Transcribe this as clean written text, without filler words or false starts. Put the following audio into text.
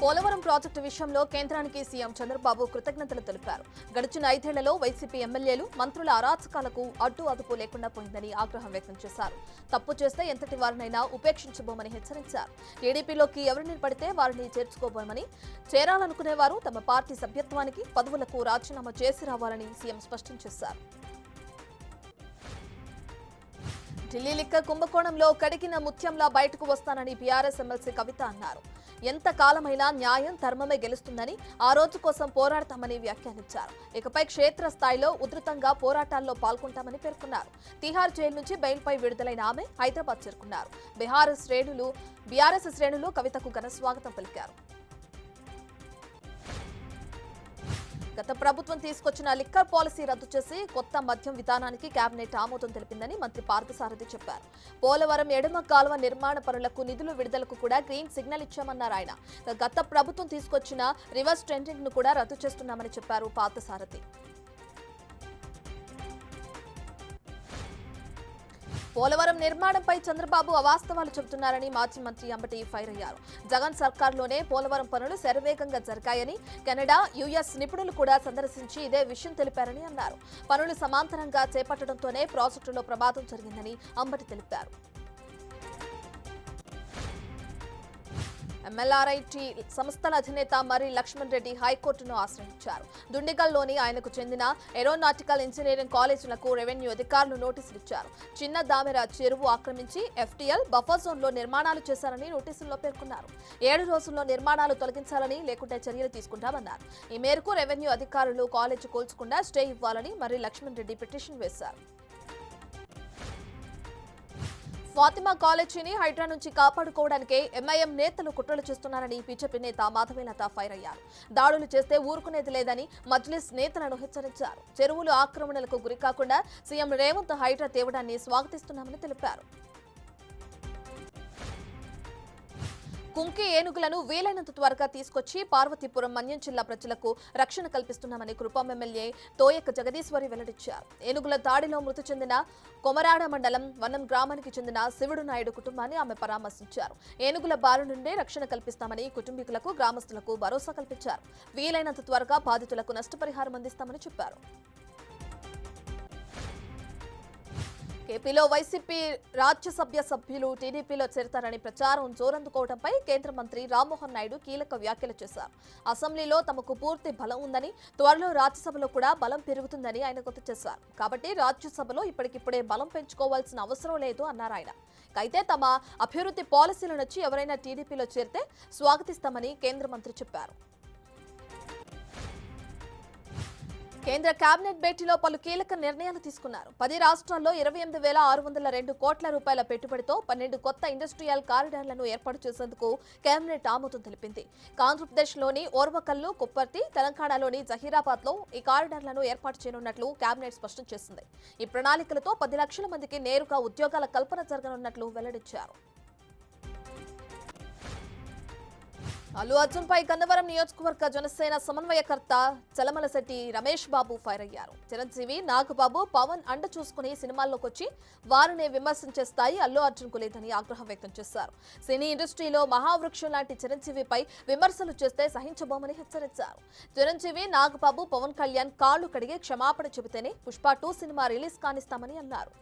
Polavaram project విషయంలో కేంద్రానికి CM Chandrababu కృతజ్ఞతలు తెలిపారు. గడిచిన 5 ఏళ్లలో వైసీపీ ఎమ్మెల్యేలు, మంత్రుల అరాచకాలకు అడ్డు అదుపు లేకుండా పోయిందని ఆగ్రహం వ్యక్తం చేశారు. తప్పు చేస్తే ఎంతటి వారినైనా ఉపేక్షించబోమని హెచ్చరించారు. టీడీపీలోకి ఎవరిని పడితే వారిని చేర్చుకోబోమని, చేరాలనుకునేవారు తమ పార్టీ సభ్యత్వానికి, పదవులకు రాజీనామా చేసి రావాలని సీఎం స్పష్టం చేశారు. ఢిల్లీ లిక్కర్ కుంభకోణంలో కడిగిన ముత్యంలా బయటకు వస్తానని బీఆర్ఎస్ ఎమ్మెల్సీ కవిత అన్నారు. ఎంత కాలమైనా న్యాయం, ధర్మమే గెలుస్తుందని, ఆ రోజు కోసం పోరాడతామని వ్యాఖ్యానించారు. ఇకపై క్షేత్రస్థాయిలో ఉధృతంగా పోరాటాల్లో పాల్గొంటామని పేర్కొన్నారు. తిహార్ జైలు నుంచి బెయిల్పై విడుదలైన ఆమె హైదరాబాద్ చేరుకున్నారు. బీఆర్ఎస్ శ్రేణులు కవితకు ఘన స్వాగతం పలికారు. గత ప్రభుత్వం తీసుకొచ్చిన లిక్కర్ పాలసీ రద్దు చేసి కొత్త మద్యం విధానానికి కేబినెట్ ఆమోదం తెలిపిందని మంత్రి పార్థసారథి చెప్పారు. పోలవరం ఎడమ కాలువ నిర్మాణ పనులకు నిధులు విడుదలకు కూడా గ్రీన్ సిగ్నల్ ఇచ్చామన్నారు ఆయన. గత ప్రభుత్వం తీసుకొచ్చిన రివర్స్ టెండరింగ్ ను కూడా రద్దు చేస్తున్నామని చెప్పారు పార్థసారథి. పోలవరం నిర్మాణంపై చంద్రబాబు అవాస్తవాలు చెబుతున్నారని మాజీ మంత్రి అంబటి ఫైర్ అయ్యారు. జగన్ సర్కార్లోనే పోలవరం పనులు శరవేగంగా జరిగాయని, కెనడా, యుఎస్ నిపుణులు కూడా సందర్శించి ఇదే విషయం తెలిపారని అన్నారు. పనులు సమాంతరంగా చేపట్టడంతోనే ప్రాజెక్టులో ప్రమాదం జరిగిందని అంబటి తెలిపారు. ఎంఎల్ఆర్ఐటీ సంస్థల అధినేత మర్రి లక్ష్మణ్ రెడ్డి హైకోర్టును ఆశ్రయించారు. దుండిగల్లోని ఆయనకు చెందిన ఏరోనాటికల్ ఇంజనీరింగ్ కాలేజీలకు రెవెన్యూ అధికారులు నోటీసులు ఇచ్చారు. చిన్న దామెర చెరువు ఆక్రమించి ఎఫ్టీఎల్ బఫర్ జోన్లో నిర్మాణాలు చేశారని నోటీసుల్లో పేర్కొన్నారు. 7 రోజుల్లో నిర్మాణాలు తొలగించాలని, లేకుంటే చర్యలు తీసుకుంటామన్నారు. ఈ మేరకు రెవెన్యూ అధికారులు కాలేజీ కూల్చకుండా స్టే ఇవ్వాలని మర్రి లక్ష్మణ్ రెడ్డి పిటిషన్ వేశారు. ఫాతిమా కాలేజీని హైడ్రా నుంచి కాపాడుకోవడానికే ఎంఐఎం నేతలు కుట్రలు చేస్తున్నారని బీజేపీ నేత మాధవీలత ఫైర్ అయ్యారు. దాడులు చేస్తే ఊరుకునేది లేదని మజ్లిస్ నేతలను హెచ్చరించారు. చెరువులు ఆక్రమణలకు గురికాకుండా సీఎం రేవంత్ హైడ్రా తేవడాన్ని స్వాగతిస్తున్నామని తెలిపారు. కుంకి ఏనుగులను వీలైనంత త్వరగా తీసుకొచ్చి పార్వతీపురం, మన్యం జిల్లా ప్రజలకు రక్షణ కల్పిస్తున్నామని కురుపాం ఎమ్మెల్యే తోయక జగదీశ్వరి వెల్లడించారు. ఏనుగుల దాడిలో మృతి చెందిన కొమరాడ మండలం వనం గ్రామానికి చెందిన శివుడు నాయుడు కుటుంబాన్ని ఆమె పరామర్శించారు. ఏనుగుల బారి నుండి రక్షణ కల్పిస్తామని కుటుంబీకులకు, గ్రామస్తులకు భరోసా కల్పించారు. వీలైనంత త్వరగా బాధితులకు నష్టపరిహారం అందిస్తామని చెప్పారు. ఏపీలో వైసీపీ రాజ్యసభ సభ్యులు టీడీపీలో చేరతారని ప్రచారం జోరందుకోవడంపై కేంద్ర మంత్రి రామ్మోహన్ నాయుడు కీలక వ్యాఖ్యలు చేశారు. అసెంబ్లీలో తమకు పూర్తి బలం ఉందని, త్వరలో రాజ్యసభలో కూడా బలం పెరుగుతుందని ఆయన గుర్తు చేశారు. కాబట్టి రాజ్యసభలో ఇప్పటికిప్పుడే బలం పెంచుకోవాల్సిన అవసరం లేదు అన్నారు ఆయన. అయితే తమ అభివృద్ధి పాలసీల నుంచి ఎవరైనా టీడీపీలో చేరితే స్వాగతిస్తామని కేంద్ర మంత్రి చెప్పారు. కేంద్ర కేబినెట్ భేటీలో పలు కీలక నిర్ణయాలు తీసుకున్నారు. 10 రాష్ట్రాల్లో 28,602 కోట్ల రూపాయల పెట్టుబడితో 12 కొత్త ఇండస్ట్రియల్ కారిడార్లను ఏర్పాటు చేసేందుకు కేబినెట్ ఆమోదం తెలిపింది. ఆంధ్రప్రదేశ్లోని ఓర్వకల్లు, కుప్పర్తి, తెలంగాణలోని జహీరాబాద్లో ఈ కారిడార్లను ఏర్పాటు చేయనున్నట్లు కేబినెట్ స్పష్టం చేసింది. ఈ ప్రణాళికలతో 10 లక్షల మందికి నేరుగా ఉద్యోగాల కల్పన జరగనున్నట్లు వెల్లడించారు. అల్లు అర్జున్ పై గన్నవరం నియోజకవర్గ జనసేన సమన్వయకర్త చలమలశెట్టి రమేష్ బాబు ఫైర్ అయ్యారు. చిరంజీవి, నాగబాబు, పవన్ అండ చూసుకుని సినిమాల్లోకి వచ్చి వారిని విమర్శించే స్థాయి అల్లు అర్జున్ కు లేదని ఆగ్రహం వ్యక్తం చేశారు. సినీ ఇండస్ట్రీలో మహావృక్షం లాంటి చిరంజీవిపై విమర్శలు చేస్తే సహించబోమని హెచ్చరించారు. చిరంజీవి, నాగబాబు, పవన్ కళ్యాణ్ కాళ్లు కడిగి క్షమాపణ చెబితేనే పుష్ప 2 సినిమా రిలీజ్ కానిస్తామని అన్నారు.